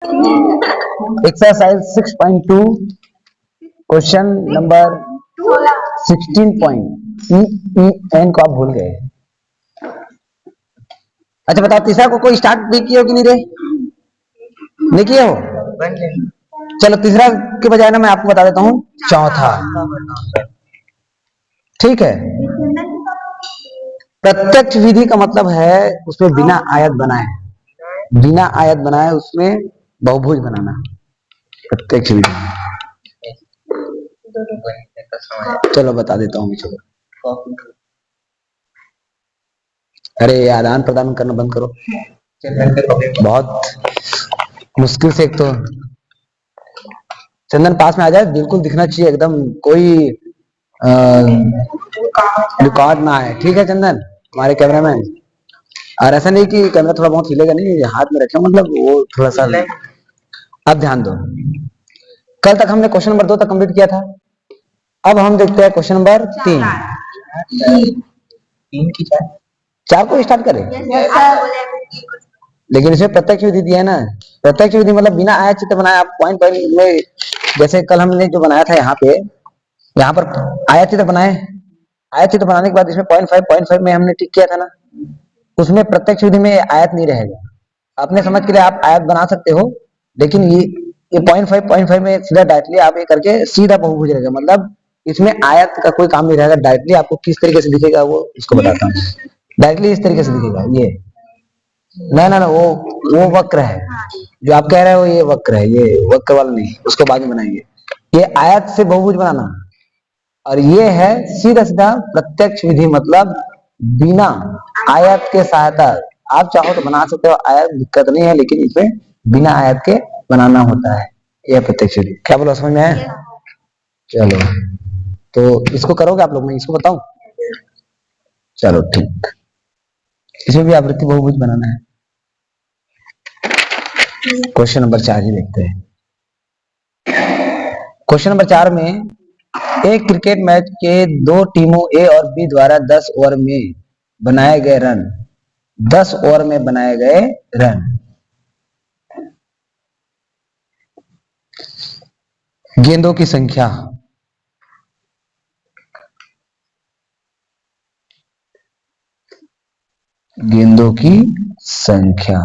Exercise 6.2 question number 16 point N को आप भूल गए। अच्छा बताओ, तीसरा को कोई स्टार्ट भी किया हो कि नहीं रे? नहीं किया हो? चलो तीसरा के बजाय ना मैं आपको बता देता हूँ चौथा। ठीक है, प्रत्यक्ष विधि का मतलब है उसमें बिना आयत बनाए उसमें बहुभुज बनाना प्रत्यक्ष विधि। चलो बता देता हूँ। चलो अरे आदान प्रदान करना बंद करो। बहुत मुश्किल से एक तो चंदन पास में आ जाए, बिल्कुल दिखना चाहिए एकदम, कोई रिकॉर्ड ना आए। ठीक है चंदन, हमारे कैमरामैन। और ऐसा नहीं कि कैमरा थोड़ा बहुत हिलेगा, नहीं हाथ में रखे, मतलब वो थोड़ा सा। अब ध्यान दो, कल तक हमने क्वेश्चन नंबर 2 तक कंप्लीट किया था। अब हम देखते हैं क्वेश्चन नंबर 3 की 4 को स्टार्ट करें। लेकिन इसमें प्रत्यक्ष विधि दिया है ना। प्रत्यक्ष विधि मतलब बिना आयत चित्र बनाए आप पॉइंट पॉइंट में, जैसे कल हमने जो बनाया था यहाँ पर आयत चित्र बनाए। आयत चित्र बनाने के बाद इसमें 0.5 में हमने टिक किया था ना, उसमें प्रत्यक्ष विधि में आयत नहीं रहेगा। अपने समझ के लिए आप आयत बना सकते हो, लेकिन ये 0.5 में सीधा डायरेक्टली आप ये करके सीधा बहुभुज रहेगा। मतलब इसमें आयत का कोई काम नहीं रहेगा। डायरेक्टली आपको किस तरीके से दिखेगा वो इसको बताता हूँ। डायरेक्टली इस तरीके से दिखेगा ये। ना वो वक्र है जो आप कह रहे हो, ये वक्र है, ये वक्र वाला नहीं, उसको बाद में बनाएंगे। ये आयत से बहुभुज बनाना, और ये है सीधा सीधा प्रत्यक्ष विधि, मतलब बिना आयत के सहायता। आप चाहो तो बना सकते हो आयत, दिक्कत नहीं है, लेकिन इसमें बिना आयत के बनाना होता है। यह प्रत्यक्ष विधि। क्या बोला, समझ में आया? चलो तो इसको करोगे आप लोग, मैं इसको बताऊं? चलो ठीक, इसमें भी आवृत्ति बहुभुज बनाना है। क्वेश्चन नंबर 4 ही देखते हैं। क्वेश्चन नंबर 4 में एक क्रिकेट मैच के 2 टीमों ए और बी द्वारा 10 ओवर में बनाए गए रन, 10 ओवर में बनाए गए रन, गेंदों की संख्या, गेंदों की संख्या।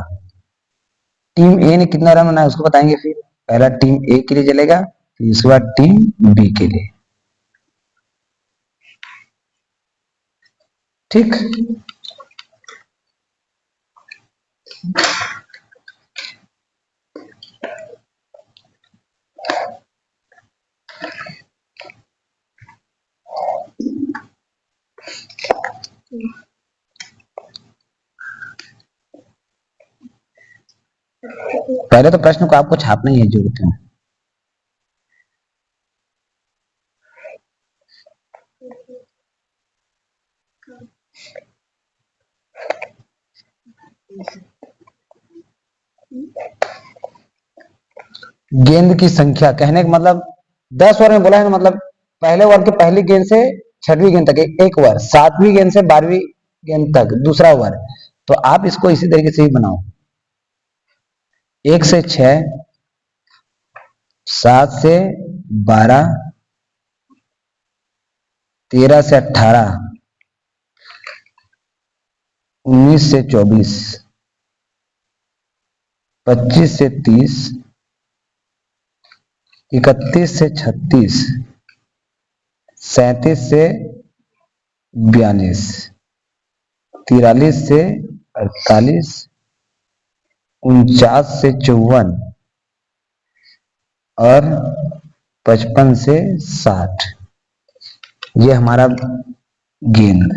टीम ए ने कितना रन बनाया उसको बताएंगे। फिर पहला टीम ए के लिए चलेगा, फिर इसके बाद टीम बी के लिए। ठीक, पहले तो प्रश्न को आपको छापना ही है जरूरत है। गेंद की संख्या कहने का मतलब 10 ओवर में बोला है, मतलब पहले ओवर के पहली गेंद से 6वीं गेंद तक एक ओवर, 7वीं गेंद से 12वीं गेंद तक दूसरा ओवर। तो आप इसको इसी तरीके से ही बनाओ, 1 से 6, 7 से 12, 13 से 18, 19 से 24, 25 से 30, 31 से 36, 37 से 42, 43 से 48, 49 से 54 और 55 से 60। ये हमारा गेंद।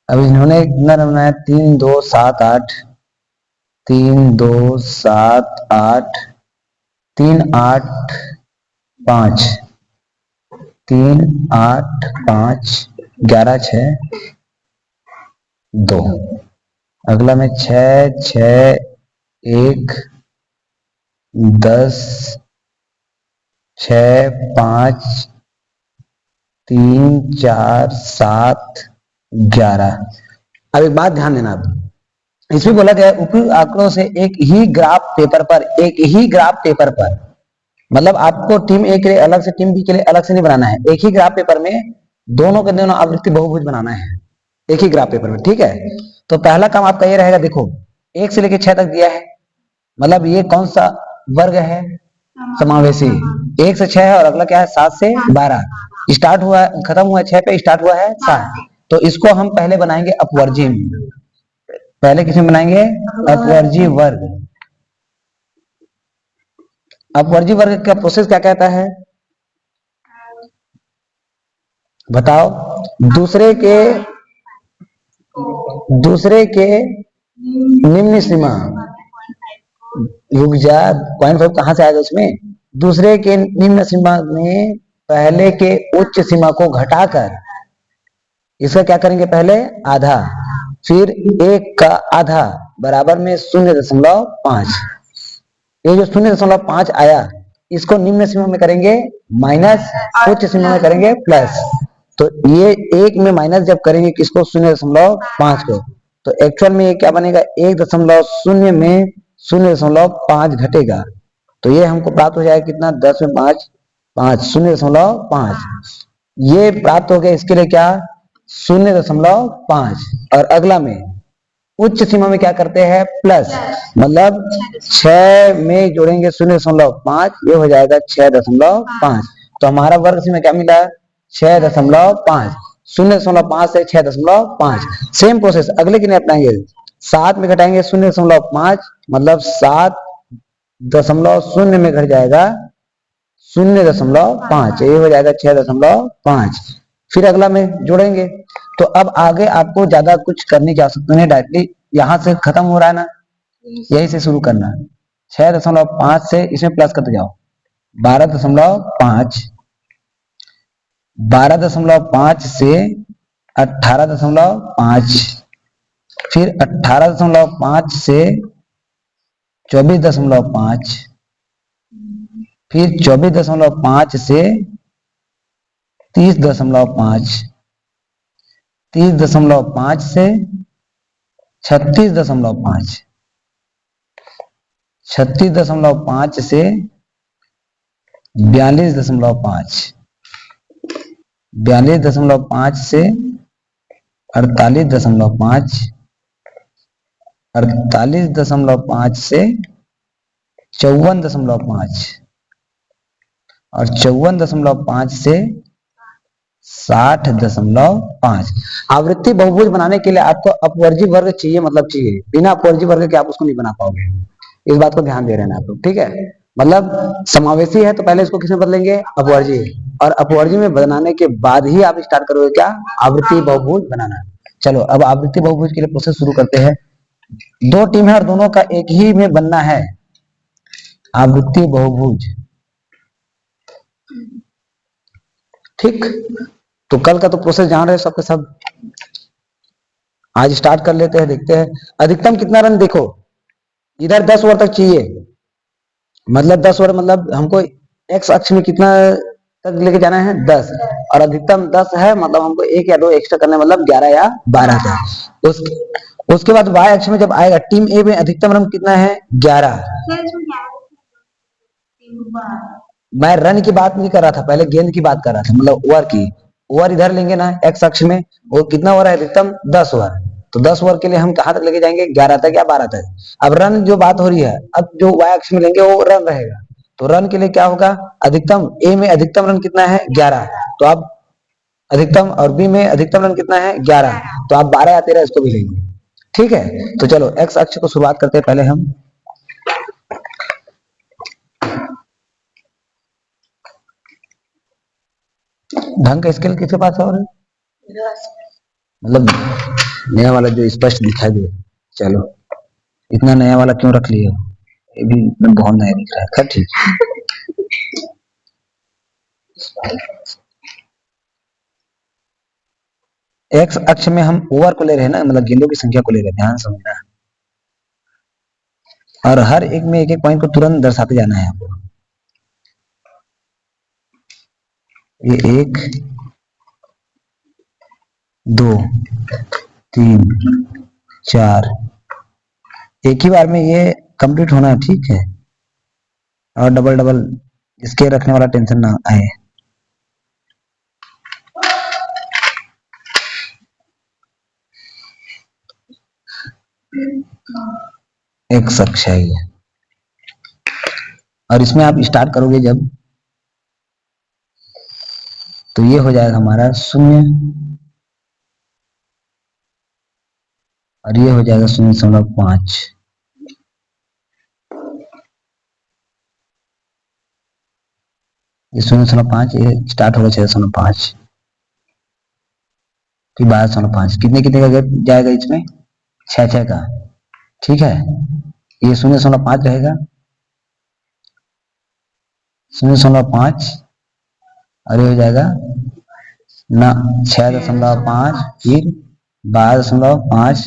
अब इन्होंने कितना बनाया, 3 2 7 8, 3 2 7 8, 3 8 5, 3 8 5, 11 6, 2। अगला में 6 6 1 10 6 5 3 4 7 11। अब एक बात ध्यान देना, आप इसमें बोला गया है उपयुक्त आंकड़ों से एक ही ग्राफ पेपर पर, मतलब आपको टीम ए के लिए अलग से, टीम बी के लिए अलग से नहीं बनाना है, एक ही ग्राफ पेपर में दोनों के दोनों आवृत्ति बहुभुज बनाना है एक ही ग्राफ पेपर में, ठीक है। तो पहला काम आपका ये रहेगा, देखो 1 से लेकर 6 तक दिया है, मतलब ये कौन सा वर्ग है, समावेशी। 1 से 6 है और अगला क्या है 7 से 12। स्टार्ट हुआ खत्म हुआ 6 पे, स्टार्ट हुआ है 7। तो इसको हम पहले बनाएंगे अपवर्जी में, पहले किसमें बनाएंगे, अपवर्जी वर्ग। अपवर्जी वर्ग का प्रोसेस क्या कहता है बताओ, दूसरे के निम्न सीमा, रुक जा, 0.5 कहां से आएगा इसमें, दूसरे के निम्न सीमा में पहले के उच्च सीमा को घटाकर इसका क्या करेंगे, पहले आधा, फिर 1 का आधा बराबर में 0.5। ये जो 0.5 आया इसको निम्न सीमा में करेंगे माइनस, उच्च सीमा में करेंगे प्लस। तो ये 1 में माइनस जब करेंगे किसको, 0.5 को, तो एक्चुअल में ये क्या बनेगा, 1.0 में 0.5 घटेगा। तो ये हमको प्राप्त हो जाएगा कितना, 10 में 5 5, 0.5 ये प्राप्त हो गया। इसके लिए क्या, 0.5। और अगला में उच्च सीमा में क्या करते हैं, प्लस, मतलब 6 में जोड़ेंगे 0.5, ये हो जाएगा 6.5। तो हमारा वर्ग सीमा क्या मिला, 6.5। 0.5 से 6.5। सेम प्रोसेस अगले के लिए अपनाएंगे, 7 में घटाएंगे 0.5, मतलब 7.0 में घट जाएगा 0.5, ये हो जाएगा 6.5। फिर अगला में जोड़ेंगे। तो अब आगे आपको ज्यादा कुछ करने की आवश्यकता नहीं, डायरेक्टली यहां से खत्म हो रहा है ना, यही से शुरू करना। 6.5 से इसमें प्लस करते जाओ, 12.5, 12.5 से 18.5, फिर 18.5 से 24.5, फिर 24.5 से 30.5, 30.5 से 36.5, 36.5 से 42.5, 42.5 से 48.5, 48.5 से 54.5, और 54.5 से 60.5। आवृत्ति बहुभुज बनाने के लिए आपको अपवर्जी वर्ग चाहिए, मतलब चाहिए, बिना अपवर्जी वर्ग के आप उसको नहीं बना पाओगे। इस बात को ध्यान दे रहे हैं आप लोग, ठीक है। मतलब समावेशी है तो पहले इसको किसमें बदलेंगे, अपवर्जी, और अपवर्जी में बनाने के बाद ही आप स्टार्ट करोगे क्या, आवृत्ति बहुभुज बनाना। चलो अब आवृत्ति बहुभुज के लिए प्रोसेस शुरू करते हैं। 2 टीम है और दोनों का एक ही में बनना है आवृत्ति बहुभुज, ठीक। तो कल का तो प्रोसेस जान रहे सबके सब, आज स्टार्ट कर लेते हैं, देखते हैं अधिकतम कितना रन। देखो इधर 10 ओवर तक चाहिए, मतलब 10 ओवर, मतलब हमको एक्स अक्ष में कितना तक लेके जाना है, 10, और अधिकतम 10 है, मतलब हमको 1 या 2 एक्स्ट्रा करना है, मतलब 11 या 12 तक। उसके बाद वाई अक्ष में जब आएगा, टीम ए में अधिकतम रन कितना है, 11। मैं रन की बात नहीं कर रहा था, पहले गेंद की बात कर रहा था, मतलब ओवर की। ओवर इधर लेंगे ना एक्स अक्ष में, वो कितना ओवर है, अधिकतम 10 ओवर। तो 10 ओवर के लिए हम कहां तक लेके जाएंगे, 11 तक या 12 तक। अब रन जो बात हो रही है, अब जो वाई अक्ष में लेंगे वो रन रहेगा। तो रन के लिए क्या होगा, अधिकतम ए में अधिकतम रन कितना है, 11। तो आप अधिकतम, और बी में अधिकतम रन कितना है, 11, तो आप 12 या 13 इसको भी लेंगे, ठीक है। तो चलो एक्स अक्ष को शुरुआत करते हैं पहले हम। ढंग का स्केल किसके पास है, और मतलब नया वाला जो स्पष्ट दिखाई दे। चलो इतना नया वाला क्यों रख लिया, ये भी बहुत नया दिख रहा है, खैर ठीक है। एक्स अक्ष में हम ओवर को ले रहे हैं ना, मतलब गेंदों की संख्या को ले रहे हैं, ध्यान समझना। और हर एक में एक एक पॉइंट को तुरंत दर्शाते जाना है आपको। ये 1 2 3 4, एक ही बार में ये कंप्लीट होना ठीक है, और डबल डबल इसके रखने वाला टेंशन ना आए। एक्स अक्ष है ये, और इसमें आप स्टार्ट करोगे जब, तो ये हो जाएगा हमारा 0, और ये हो जाएगा 0.5। ये 0.5, ये स्टार्ट होगा 6.5, फिर 12.5, कितने कितने का गैप जाएगा इसमें, 6 का, ठीक है। ये 0.5 रहेगा, 0.5, और ये हो जाएगा ना 6.5, फिर 12.5,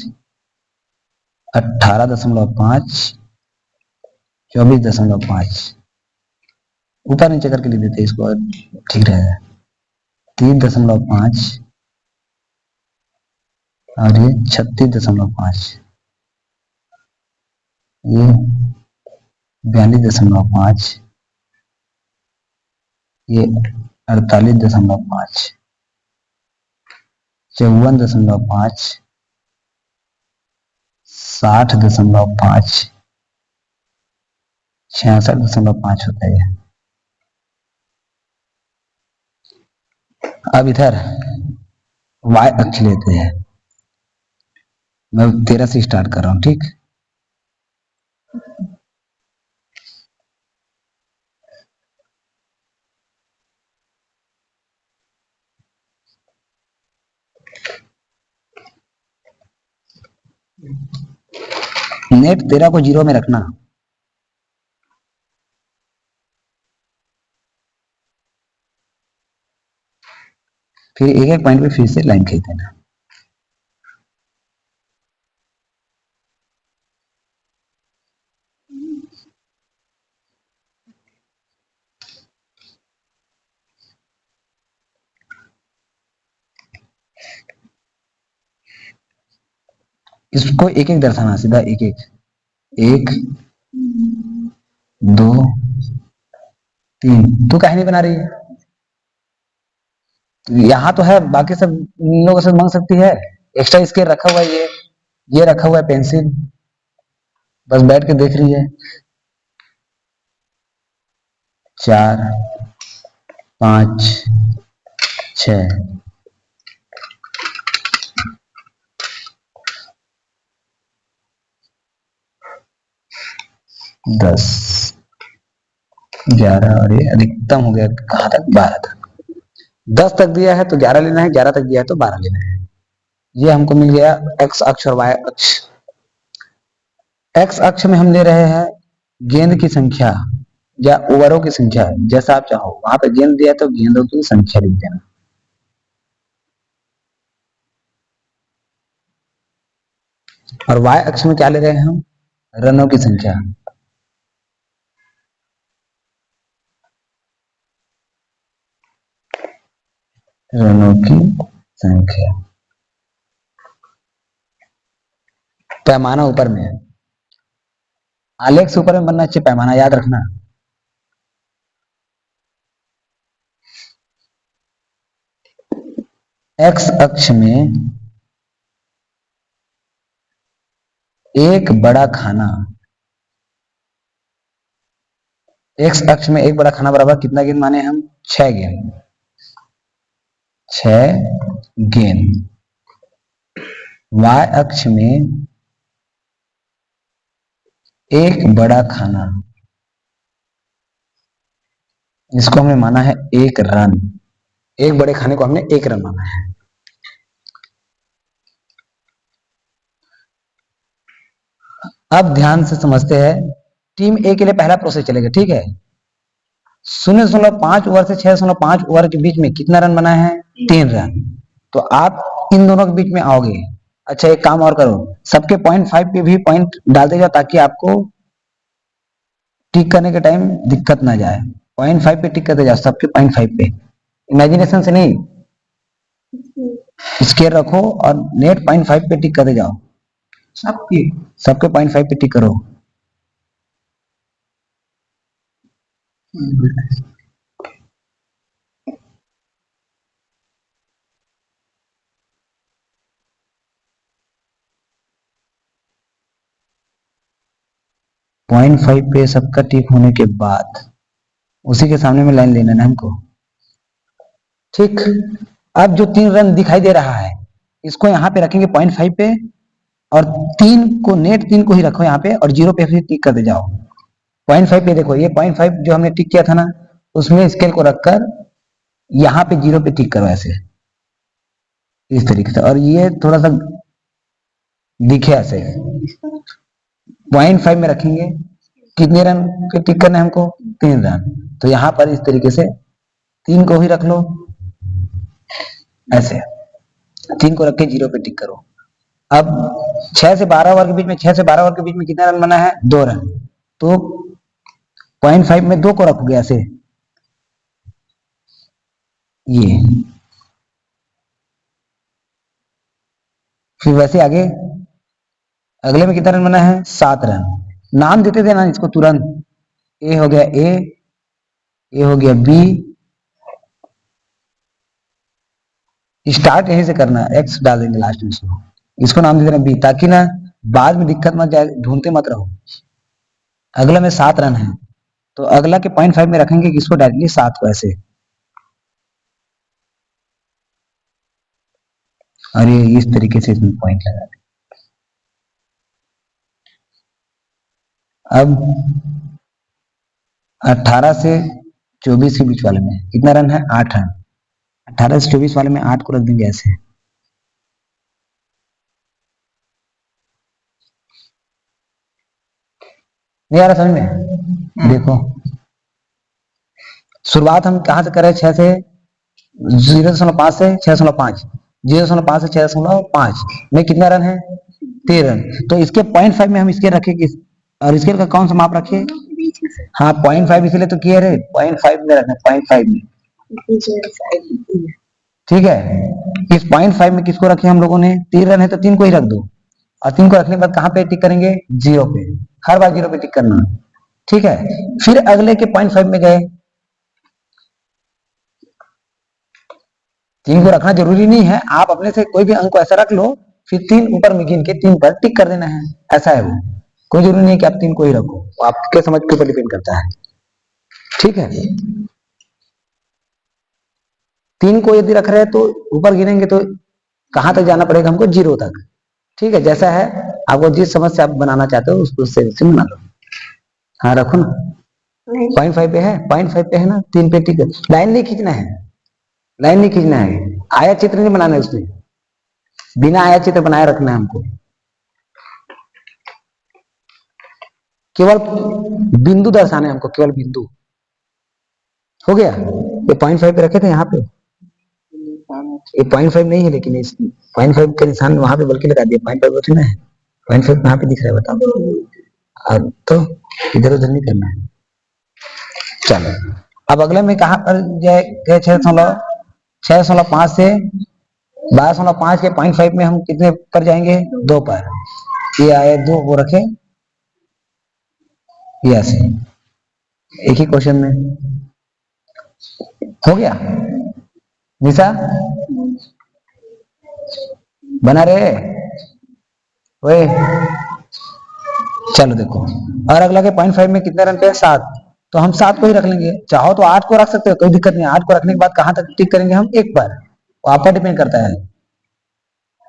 18.5, 24.5, ऊपर नीचे करके लिख देते इसको, ठीक रहेगा। 3.5, और ये 36.5, ये 42.5, ये 48.5, 54.5, 60.5, 66.5 होता है। अब इधर y अक्ष लेते हैं, मैं 13 से स्टार्ट कर रहा हूं, ठीक। नेट 13 को 0 में रखना, फिर एक एक पॉइंट पे फिर से लाइन खींच देना। इसको एक एक दर्शाना, सीधा एक एक, 1 2 3। तू काहे नहीं बना रही है, यहाँ तो है, बाकी सब लोगों से मांग सकती है। एक्स्ट्रा स्केल रखा हुआ है, ये रखा हुआ है पेंसिल, बस बैठ के देख रही है। 4 5 6, 10 11, और ये अधिकतम हो गया कहाँ तक, 12 तक। 10 तक दिया है तो 11 लेना है, 11 तक दिया है तो 12 लेना है। ये हमको मिल गया एक्स अक्ष और वाई अक्ष। एक्स अक्ष में हम ले रहे हैं गेंद की संख्या या ओवरों की संख्या, जैसा आप चाहो। वहां पे गेंद दिया है तो गेंदों की संख्या लिख देना। और वाई अक्ष में क्या ले रहे हैं हम, रनों की संख्या। रनों की संख्या, पैमाना ऊपर में है, आलेख से ऊपर में बनना चाहिए पैमाना, याद रखना। एक्स अक्ष में एक बड़ा खाना, एक्स अक्ष में एक बड़ा खाना बराबर कितना गेंद माने हम, 6 गेंद, 6 गेंद। वाई अक्ष में एक बड़ा खाना, इसको हमने माना है 1 रन, एक बड़े खाने को हमने 1 रन माना है। अब ध्यान से समझते हैं, टीम ए के लिए पहला प्रोसेस चलेगा, ठीक है। 0.5 ओवर से 6.5 ओवर के बीच में कितना रन बना है, 3 रन। तो आप इन दोनों के बीच में आओगे। अच्छा एक काम और करो, सबके 0.5 पे भी पॉइंट डालते जाओ ताकि आपको टिक करने के टाइम दिक्कत ना जाए। 0.5 पे टिक करते जाओ, सबके 0.5 पे, इमेजिनेशन से नहीं, स्केयर रखो और नेट 0.5 पे टिक करते जाओ। सबके सबके 0.5 पे टिक करो। 0.5 पे सबका टिक होने के बाद उसी के सामने में लाइन लेना है हमको। ठीक, अब जो 3 रन दिखाई दे रहा है इसको यहाँ पे रखेंगे 0.5 पे, और 3 को नेट 3 को ही रखो यहाँ पे, और 0 पे फिर टिक करते जाओ। 0.5 पे देखो, ये 0.5 जो हमने टिक किया था ना, उसमें स्केल को रखकर यहाँ पे 0 पे टिक करो ऐसे, इस तरीके से, और ये थोड़ा सा दिखे ऐसे। 0.5 में रखेंगे, कितने रन पे टिक करना है हमको? 3 रन। तो यहाँ पर इस तरीके से 3 को ही रख लो ऐसे, 3 को रख के 0 पे टिक करो। अब 6 से 12 ओवर के बीच में, 6 से 12 ओवर के बीच में कितना रन बना है? 2 रन। तो 0.5 में 2 को रखोगे ऐसे, ये, फिर वैसे आगे अगले में कितना रन बना है? 7 रन। नाम देते थे ना इसको तुरंत, ए हो गया ए, ए हो गया बी, स्टार्ट यहीं से करना, एक्स डाल देंगे लास्ट में इसको नाम दे देना बी, ताकि ना बाद में दिक्कत मत जाए, ढूंढते मत रहो। अगला में 7 रन है, तो अगला के 0.5 में रखेंगे किसको? डायरेक्टली 7 को ऐसे, और ये इस तरीके से इसमें पॉइंट लगा दें। अब 18 से 24 के बीच वाले में कितना रन है? 8 रन। 18 से 24 वाले में 8 को रख देंगे ऐसे। नहीं आ रहा समझ में? देखो शुरुआत हम कहां से करें? 6 से 0.5 से 6.5, 0.5 से 6.5 में कितना रन है? 3 रन। तो इसके 0.5 में हम स्केल रखेंगे, और स्केल का कौन सा माप रखे? हाँ 0.5 इसलिए तो किया रे, 0.5 में रखना, 0.5 में। ठीक है, इस 0.5 में किसको रखे हम लोगों ने? 3 रन है तो 3 को ही रख दो, और 3 को रखने के बाद कहां पे टिक करेंगे? 0 पे, हर बार 0 पे टिक करना। ठीक है, फिर अगले के 0.5 में गए, 3 को रखना जरूरी नहीं है, आप अपने से कोई भी अंक को ऐसा रख लो, फिर 3 ऊपर में गिन के 3 पर टिक कर देना है, ऐसा है वो। कोई जरूरी नहीं है कि आप 3 को ही रखो, वो आपके समझ के ऊपर डिपेंड करता है। ठीक है, 3 को यदि रख रहे हैं तो ऊपर गिनेंगे तो कहां तक जाना पड़ेगा हमको? 0 तक। ठीक है, जैसा है आपको जिस समझ से आप बनाना चाहते हो उसको उससे बना लो। हाँ रखो ना, 0.5 पे है, 0.5 पे है ना, 3 पे टिक, लाइन नहीं खींचना है, लाइन नहीं खींचना है, आया चित्र नहीं बनाना है उसमें, बिना आया चित्र बनाए रखना है हमको, केवल बिंदु दर्शाने हमको, केवल बिंदु। हो गया, ये 0.5 पे रखे थे यहाँ पे, ये 0.5 नहीं है, लेकिन इस 0.5 का निशान वहां पे बल्कि लगा दिया, 0.5 थोड़ी ना है, 0.5 कहाँ पे दिख रहा है बताओ? अब तो इधर उधर नहीं करना है। चलो अब अगले में कहां पर जाए? 6.5 से 12.5 के 0.5 में हम कितने पर जाएंगे? 2 पर। ये आए 2, वो रखे, ये ऐसे एक ही क्वेश्चन में हो गया। निशा बना रहे? ओए चलो देखो, और अगला के 0.5 में कितने रन पे है? 7, तो हम 7 को ही रख लेंगे, चाहो तो 8 को रख सकते हो, कोई दिक्कत नहीं। 8 को रखने के बाद कहां तक टिक करेंगे हम? 1 पर, वो आप पर डिपेंड करता है।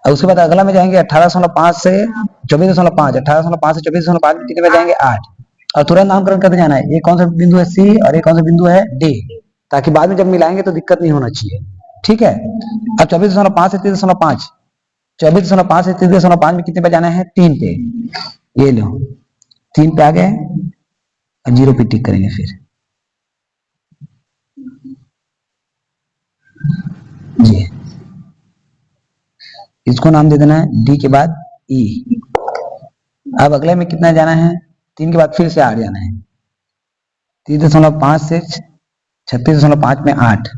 और उसके बाद अगला में जाएंगे 18.5 से 24.5, 18.5 से 24.5 में कितने में जाएंगे? 8, और तुरंत नामकरण करते जाना है, ये कौन सा बिंदु है? सी, और ये कौन सा बिंदु है? डी, ताकि बाद में जब मिलाएंगे तो दिक्कत नहीं होना चाहिए। ठीक है, अब 24.5 से 30.5, 24.5 से 30.5 में कितने पे जाना है? 3 पे, ये लो 3 पे आ गए, और 0 पे टिक करेंगे फिर। जी इसको नाम दे देना है डी के बाद ई। अब अगले में कितना जाना है, 3 के बाद फिर से 8 जाना है। 3.5 से 36.5 में 8,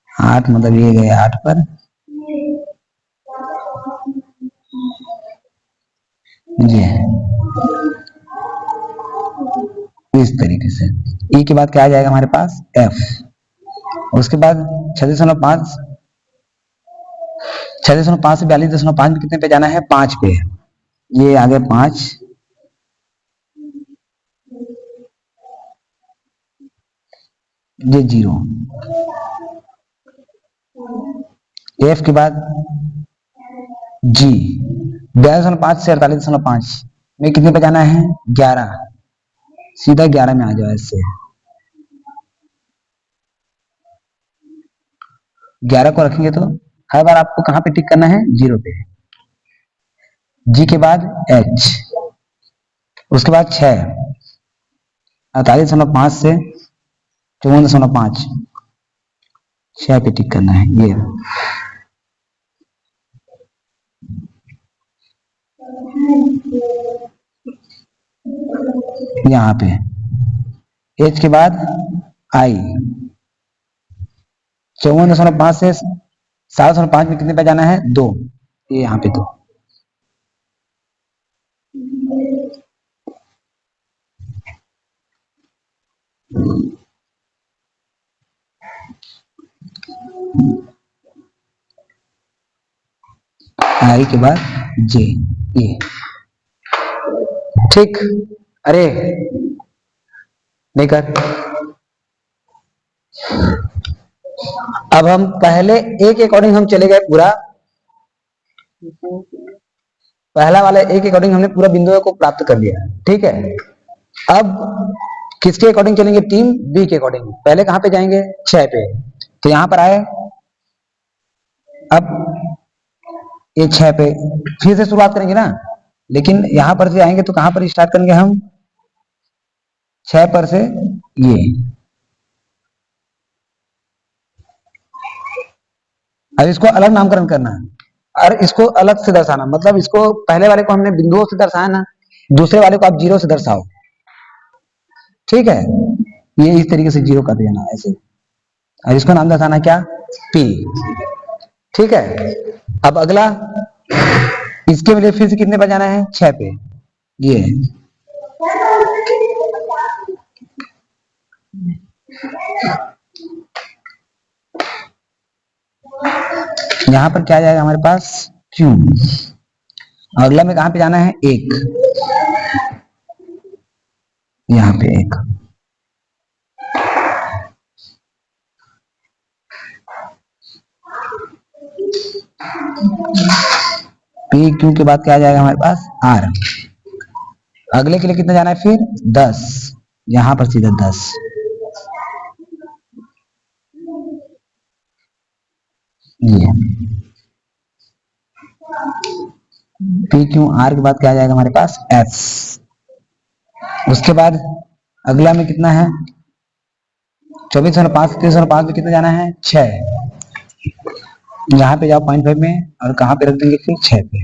8 मतलब ये गए 8 पर, जी इस तरीके से। ई के बाद क्या आ जाएगा हमारे पास एफ। उसके बाद 36.5 से 42.5 में कितने पे जाना है, 5 पे। ये आगे 5, ये 0। एफ के बाद जी, 42.5 से 48.5 में कितने पे जाना है, 11। सीधा 11 में आ जाओ ऐसे। 11 को रखेंगे तो हर बार आपको कहां पे टिक करना है, 0 पे। जी के बाद एच, उसके बाद 6, 48.5 से 54.5, 6 पे टिक करना है ये। यहाँ पे एच के बाद आई, 54.5 से 7.5 में कितने पे जाना है, 2। ये यहाँ पे 2। आई के बाद जे, ये ठीक। अरे नहीं कर। अब हम पहले ए के अकॉर्डिंग हम चले गए पूरा, पहला वाला ए के अकॉर्डिंग हमने पूरा बिंदुओं को प्राप्त कर लिया, ठीक है। अब किसके अकॉर्डिंग चलेंगे, टीम बी के अकॉर्डिंग। पहले कहां पे जाएंगे, 6 पे। तो यहां पर आए, अब ये 6 पे फिर से शुरुआत करेंगे ना, लेकिन यहां पर से आएंगे तो कहां पर स्टार्ट करेंगे हम, 6 पर से ये। अब इसको अलग नामकरण करना है और इसको अलग से दर्शाना, मतलब इसको पहले वाले को हमने बिंदुओं से दर्शाया ना, दूसरे वाले को आप 0 से दर्शाओ, ठीक है। ये इस तरीके से 0 कर देना ऐसे, और इसको नाम दर्शाना क्या, पी, ठीक है। अब अगला, इसके लिए फिर से कितने पर जाना है, 6 पे। ये यहां पर क्या जाएगा हमारे पास, क्यू। अगला में कहां पे जाना है, 1, यहां पे 1। पी क्यू के बाद क्या आ जाएगा हमारे पास, आर। अगले के लिए कितना जाना है फिर, 10, यहां पर सीधा 10। ये पी क्यू आर के बाद क्या आ जाएगा हमारे पास, एस। उसके बाद अगला में कितना है, 24.5 से 23.5 में कितना जाना है, 6। यहाँ पे जाओ 0.5 में, और कहां पे रख देंगे फिर, 6 पे।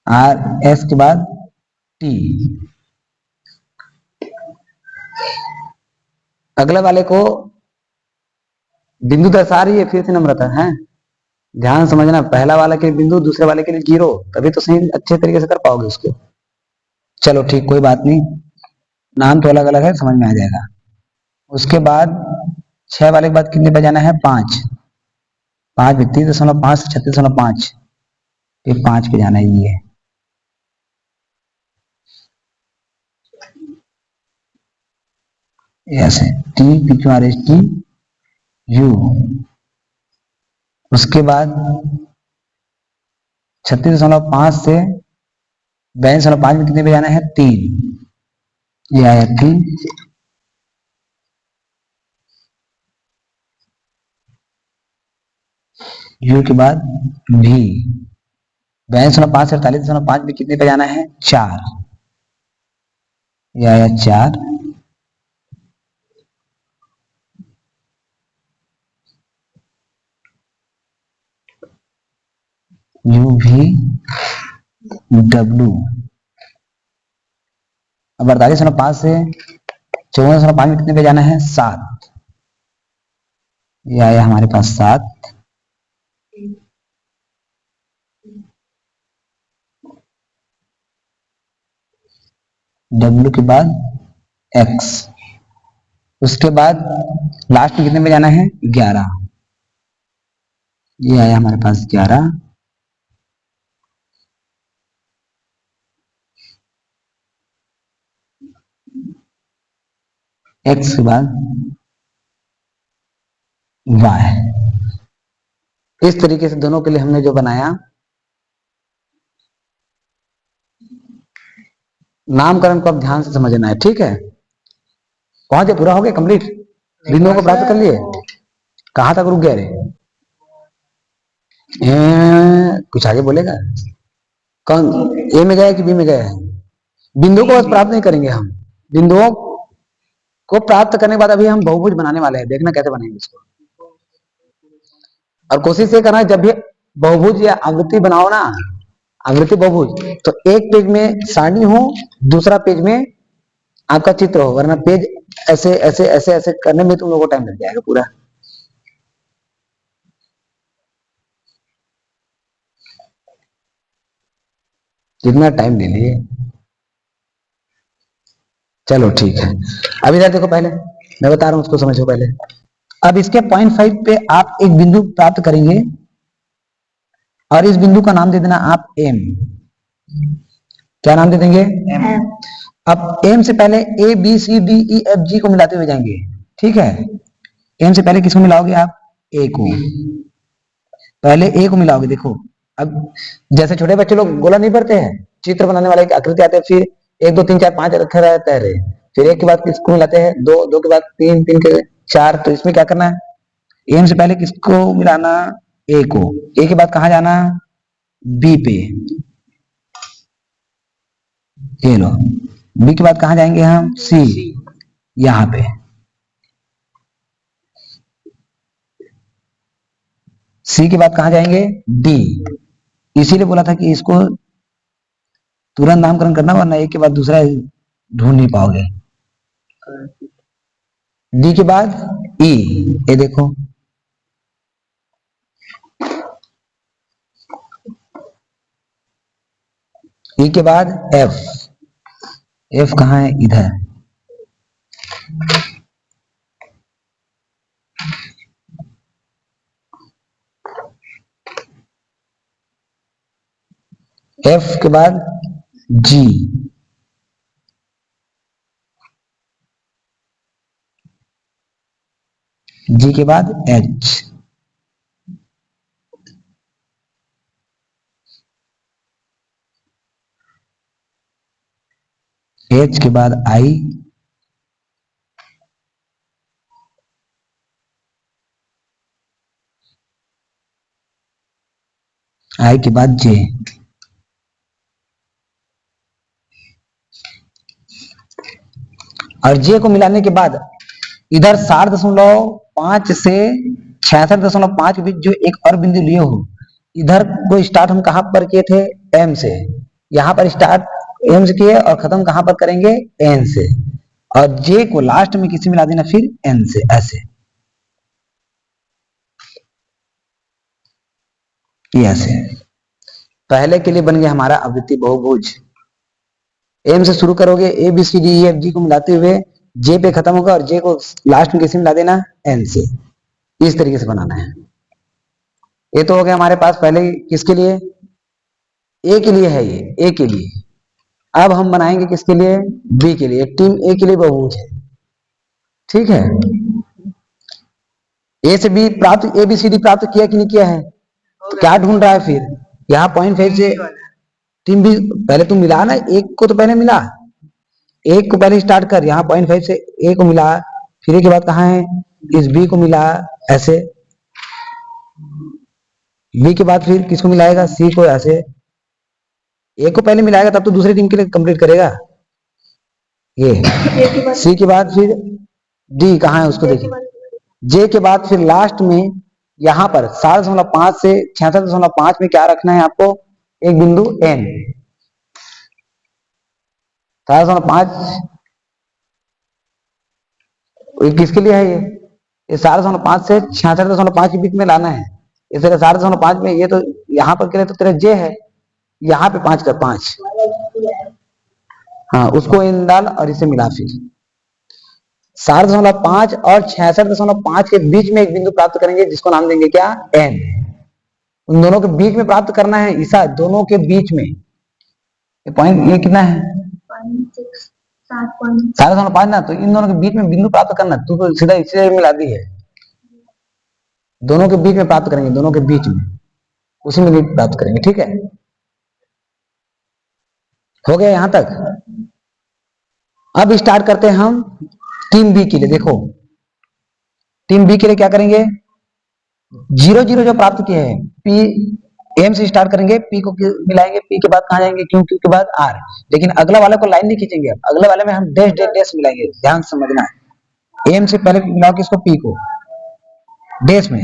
आर एस के बाद टी। अगले वाले को बिंदु दर्शा रही है फिर से नम्रता है, ध्यान समझना, पहला वाला के बिंदु दूसरे वाले के लिए 0, तभी तो सही अच्छे तरीके से कर पाओगे उसको। चलो ठीक, कोई बात नहीं, नाम तो अलग अलग है, समझ में आ जाएगा। उसके बाद 6 वाले के बाद कितने पे जाना है, 5। 5 में 3.5 से 36.5, ये 5 पे जाना है ये। ऐसे T P Q R S T you. उसके बाद 36.5 से 42.5 में कितने पे जाना है, 3, ये आया 3। यू के बाद भी, 42.5 से 48.5 में कितने पे जाना है, 4, ये आया 4। You V W. अब 48.5 से 54.5 में कितने पे जाना है? 7। ये आया हमारे पास 7। डब्ल्यू के बाद एक्स, उसके बाद लास्ट में कितने पे जाना है? 11। ये आया हमारे पास 11। एक्स के बाद वाई। इस तरीके से दोनों के लिए हमने जो बनाया, नामकरण को अब ध्यान से समझना है, ठीक है? पहुंचे, पूरा हो गया, कंप्लीट, बिंदुओं को प्राप्त कर लिए। कहां तक रुक गए रे? कुछ आगे बोलेगा? कौन ए में गया कि बी में गया है? बिंदु को बस प्राप्त नहीं करेंगे हम, बिंदुओं को प्राप्त करने के बाद अभी हम बहुभुज बनाने वाले हैं, देखना कैसे बनेंगे इसको। और कोशिश ये करना है जब भी बहुभुज या आवृत्ति बनाओ ना, आवृत्ति बहुभुज, तो एक पेज में सारणी हो, दूसरा पेज में आपका चित्र हो, वरना पेज ऐसे ऐसे ऐसे ऐसे करने में तुम लोगों को टाइम लग जाएगा पूरा। जितना टाइम ले लिए। चलो ठीक है, अभी इधर देखो, पहले मैं बता रहा हूं, उसको समझो पहले। अब इसके 0.5 पे आप एक बिंदु प्राप्त करेंगे और इस बिंदु का नाम दे देना आप एम। क्या नाम दे देंगे? एम। अब एम से पहले A B C D E F G को मिलाते हुए जाएंगे, ठीक है? एम से पहले किसको मिलाओगे आप? ए को। पहले ए को मिलाओगे। देखो, अब जैसे छोटे बच्चे लोग गोला नहीं भरते हैं, चित्र बनाने वाले की आकृति आते हैं, फिर 1 2 3 4 5 रखे रहते हैं, फिर एक के बाद किसको मिलाते हैं? 2 2 के बाद 3 3 के 4। तो इसमें क्या करना है? एम से पहले किसको मिलाना? ए को। ए के बाद कहां जाना? बी पे। ये लो, बी के बाद कहां जाएंगे हम? सी, यहां पे। सी के बाद कहां जाएंगे? डी। इसीलिए बोला था कि इसको तुरंत नामकरण करना, वरना एक के बाद दूसरा ढूंढ नहीं पाओगे। डी के बाद ई, ये देखो, ई के बाद एफ। एफ कहां है? इधर। एफ के बाद जी, जी के बाद एच, एच के बाद आई, आई के बाद जे। और जे को मिलाने के बाद इधर 7.5 से 66.5 के बीच जो एक और बिंदु लिए हो, इधर को स्टार्ट हम कहां पर किए थे? एम से। यहां पर स्टार्ट एम से किए और खत्म कहां पर करेंगे? एन से। और जे को लास्ट में किसी मिला देना, फिर एन से, ऐसे। ये ऐसे पहले के लिए बन गया हमारा आवृत्ति बहुभुज। एम से शुरू करोगे, A B C D E F G को मिलाते हुए जे पे खत्म होगा, और जे को लास्ट में किसी मिला देना? एन से। इस तरीके से बनाना है। ये तो हो गया हमारे पास पहले किसके लिए? ए के लिए है, ये ए के लिए। अब हम बनाएंगे किसके लिए? बी के लिए। टीम ए के लिए बहुभुज है, ठीक है? ए से बी प्राप्त, ए बी सी डी प्राप्त किया कि नहीं किया है? तो क्या ढूंढ रहा है फिर? यहाँ 0.5 से टीम बी, पहले तुम मिला ना, एक को तो पहले मिला, एक को पहले स्टार्ट कर, यहाँ 0.5 से ए को मिला, फिर के बाद कहाँ है? इस बी को मिला, ऐसे। बी के बाद फिर किसको मिलाएगा? सी को, ऐसे। ए को पहले मिलाएगा तब तो दूसरी टीम के लिए कंप्लीट करेगा। ये सी के बाद फिर डी कहाँ है? उसको देखिए। जे के बाद फिर लास्ट में यहाँ पर 7.5 से 66.5 में क्या रखना है आपको, एक बिंदु n। 7.5 किसके लिए है ये 7.5 से 66.5 के बीच में लाना है। इसलिए 7.5 में ये तो यहाँ पर करे तो तेरा j है, यहाँ पे 5 कर 5, हाँ उसको इन डाल और इसे मिला। फिर 7.5 और 66.5 के बीच में एक बिंदु प्राप्त करेंगे जिसको नाम देंगे क्या, n। उन दोनों के बीच में प्राप्त करना है ईसा, दोनों के बीच में। ये पॉइंट ये कितना है 7.5 ना, तो इन दोनों के बीच में बिंदु प्राप्त करना, तू तो सीधा इसे मिला दी है। दोनों के बीच में प्राप्त करेंगे, दोनों के बीच में उसी में प्राप्त करेंगे, ठीक है। हो गया यहां तक। अब स्टार्ट करते हैं हम टीम बी के लिए। देखो टीम बी के लिए क्या करेंगे, 0 0 जो प्राप्त किए हैं पी एम से स्टार्ट करेंगे, पी को मिलाएंगे, पी के बाद कहां जाएंगे, क्यू, क्यू के बाद आर। लेकिन अगला वाले को लाइन नहीं खींचेंगे, अगले वाले में हम डैश डैश डैश मिलाएंगे, ध्यान से समझना। एम से पहले मिलाओ किसको, पी को, डैश में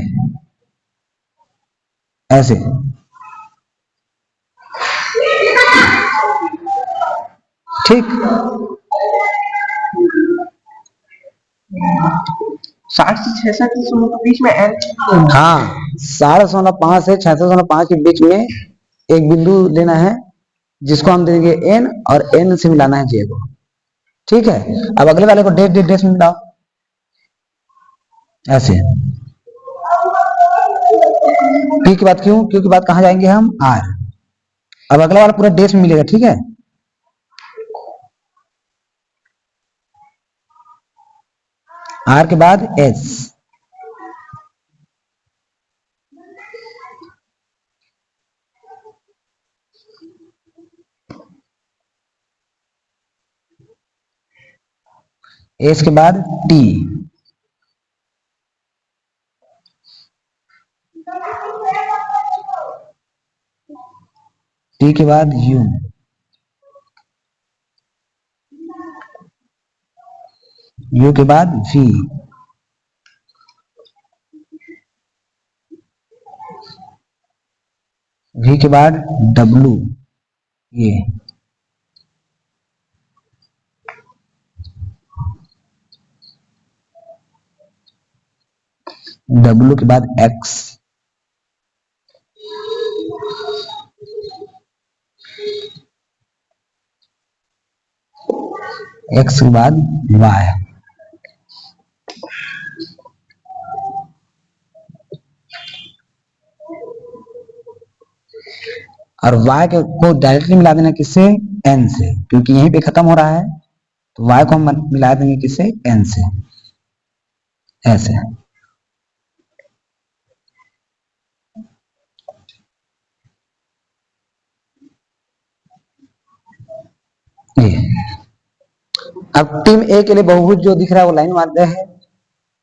ऐसे। ठीक, 60 से 66 के बीच में n, हाँ 7.5 से 66.5 के बीच में एक बिंदु लेना है जिसको हम देंगे n, और n से मिलाना है j को, ठीक है। अब अगले वाले को डैश डैश डैश में मिलाओ ऐसे। p के बाद क्यू, क्यू के बाद कहां जाएंगे हम, r। अब अगला वाला पूरा डैश में मिलेगा, ठीक है। r के बाद s, s के बाद t, t के बाद u, u के बाद v, v के बाद w, ये w के बाद x, x के बाद y, और y को डायरेक्टली मिला देना किससे, n से, क्योंकि यहीं पे खत्म हो रहा है। तो y को हम मिला देंगे किससे, n से, ऐसे। ये अब टीम ए के लिए बहुभुज जो दिख रहा है वो लाइन मारते हैं,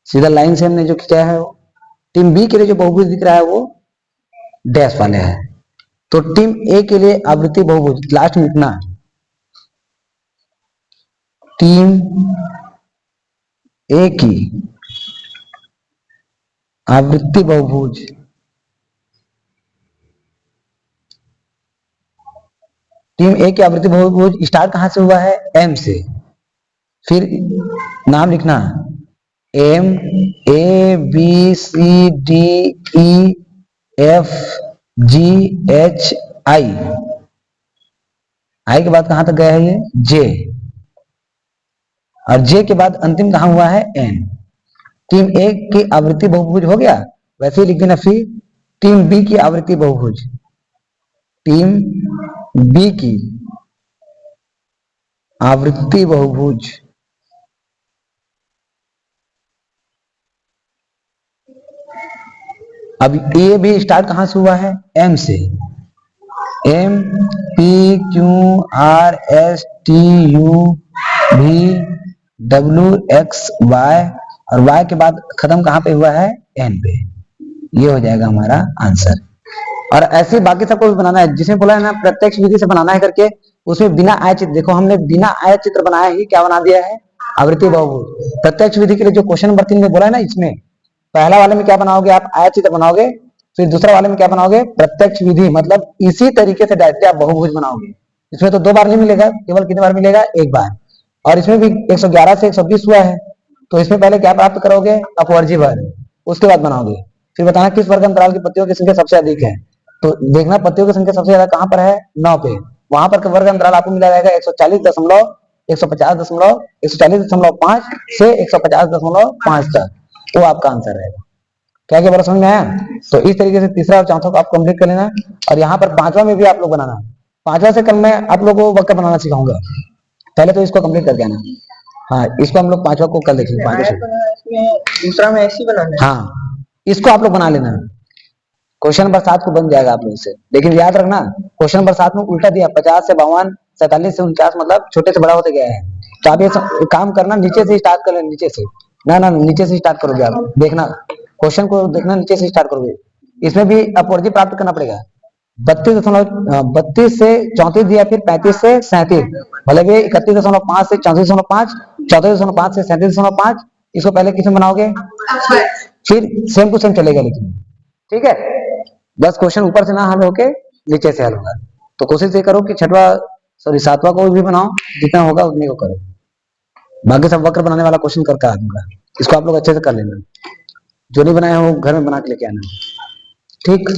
सीधा लाइन से हमने जो खींचा है वो। टीम बी के लिए जो बहुभुज दिख रहा है वो डैश वाले है। तो टीम ए के लिए आवृत्ति बहुभुज लास्ट में लिखना, टीम ए की आवृत्ति बहुभुज टीम ए की आवृत्ति बहुभुज स्टार्ट कहां से हुआ है, एम से। फिर नाम लिखना, M, A B C D E F G H I, I के बाद कहां तक गया है ये, जे, और जे के बाद अंतिम कहां हुआ है, एन। टीम ए की आवृत्ति बहुभुज हो गया। वैसे ही लिख देना फिर टीम बी की आवृत्ति बहुभुज, टीम बी की आवृत्ति बहुभुज अब ये भी स्टार्ट कहां से हुआ है, एम से। M P Q R S T U V W X Y, और वाई के बाद खत्म कहां पे हुआ है, एन पे। ये हो जाएगा हमारा आंसर। और ऐसे बाकी सबको भी बनाना है, जिसमें बोला है ना प्रत्यक्ष विधि से बनाना है करके, उसमें बिना आय चित्र, देखो हमने बिना आय चित्र बनाया ही क्या बना दिया है, आवृत्ति बहुभुज। प्रत्यक्ष विधि के लिए जो क्वेश्चन नंबर 3 में बोला है ना, इसमें पहला वाले में क्या बनाओगे आप, आयत चित्र बनाओगे। फिर दूसरा वाले में क्या बनाओगे, प्रत्यक्ष विधि, मतलब इसी तरीके से डायरेक्टली आप बहुभुज बनाओगे। इसमें तो 2 बार नहीं मिलेगा, केवल कितने बार मिलेगा, 1 बार। और इसमें भी 111 से 120 हुआ है, तो इसमें पहले क्या प्राप्त करोगे, अपवर्जी वर्ग, उसके बाद बनाओगे। फिर बताना किस वर्ग अंतराल की पत्तियों की संख्या सबसे अधिक है। तो देखना पत्तियों की संख्या सबसे ज्यादा कहां पर है, 9 पे। वहां पर वर्ग अंतराल आपको मिला जाएगा 140 दशमलव 140.5 से 150.5 तक, वो आपका आंसर रहेगा। क्या क्या बात समझ में आया। तो इस तरीके से तीसरा और चौथा को आप कंप्लीट कर लेना। और यहाँ पर पांचवा में भी आप लोग बनाना, पांचवा से कल मैं आप लोगों को वक्र बनाना सिखाऊंगा, पहले तो इसको कंप्लीट करके आना। हाँ, इसको हम लोग पांचवा को कल देखेंगे, पांचवा से। दूसरा में ऐसे ही बनाना है। हाँ, इसको आप लोग बना लेना, क्वेश्चन नंबर 7 को बन जाएगा आप लोगों से। लेकिन याद रखना, क्वेश्चन नंबर 7 में उल्टा दिया, 50 से 52, 47 से 49, मतलब छोटे से बड़ा होते गया है। तो आप ये काम करना, नीचे से स्टार्ट कर लेना, नीचे से ना नीचे से स्टार्ट करोगे आप, देखना क्वेश्चन को, देखना नीचे से स्टार्ट करोगे। इसमें भी अपवर्जी प्राप्त करना पड़ेगा। 32 से 34 दिया, फिर 35 से 37, मतलब ये 31.5 से 34.5, 34.5 से 37.5। इसको पहले किसमें बनाओगे, फिर सेम टू सेम चलेगा, लेकिन ठीक है, बस क्वेश्चन ऊपर से ना हल होके नीचे से हल होगा। तो कोशिश ये करो कि छठवा, सॉरी 7वां को भी बनाओ, जितना होगा उतने को करो। बाकी सब वक्र बनाने वाला क्वेश्चन करके आ दूंगा, इसको आप लोग अच्छे से कर लेना। जो नहीं बनाया हो घर में बना के लेके आना, ठीक।